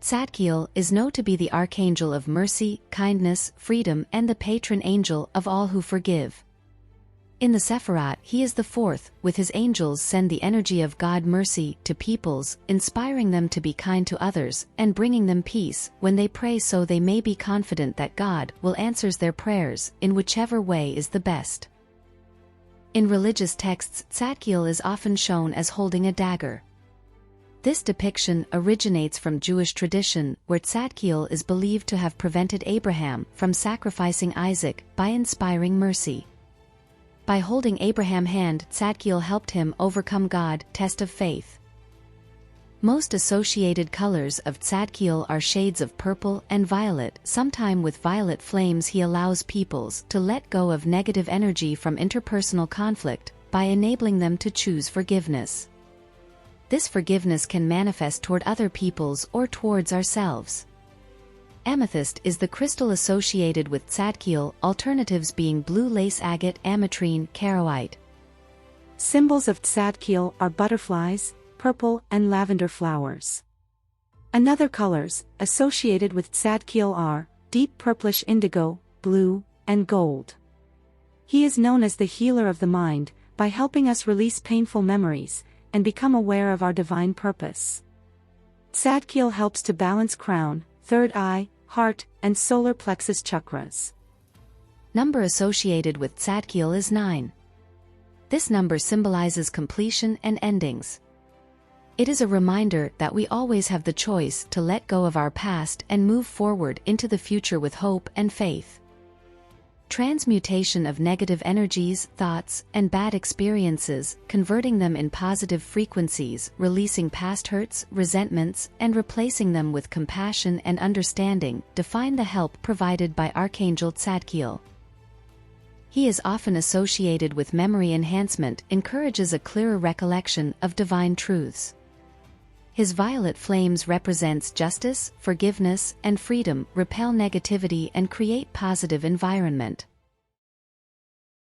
Zadkiel is known to be the Archangel of mercy, kindness, freedom and the Patron angel of all who forgive. In the Sephirot he is the fourth, with his angels send the energy of God mercy to peoples, inspiring them to be kind to others, and bringing them peace when they pray so they may be confident that God will answer their prayers, in whichever way is the best. In religious texts Zadkiel is often shown as holding a dagger. This depiction originates from Jewish tradition where Zadkiel is believed to have prevented Abraham from sacrificing Isaac by inspiring mercy. By holding Abraham's hand, Zadkiel helped him overcome God's test of faith. Most associated colors of Zadkiel are shades of purple and violet. Sometime with violet flames he allows peoples to let go of negative energy from interpersonal conflict by enabling them to choose forgiveness. This forgiveness can manifest toward other peoples or towards ourselves. Amethyst is the crystal associated with Zadkiel, alternatives being blue lace agate, ametrine, charoite. Symbols of Zadkiel are butterflies, purple and lavender flowers. Another colors associated with Zadkiel are deep purplish indigo, blue, and gold. He is known as the healer of the mind, by helping us release painful memories and become aware of our divine purpose. Zadkiel helps to balance crown, third eye, heart, and solar plexus chakras. Number associated with Zadkiel is 9. This number symbolizes completion and endings. It is a reminder that we always have the choice to let go of our past and move forward into the future with hope and faith. Transmutation of negative energies, thoughts, and bad experiences, converting them in positive frequencies, releasing past hurts, resentments, and replacing them with compassion and understanding, define the help provided by Archangel Zadkiel. He is often associated with memory enhancement, encourages a clearer recollection of divine truths. His violet flames represents justice, forgiveness, and freedom, repel negativity and create positive environment.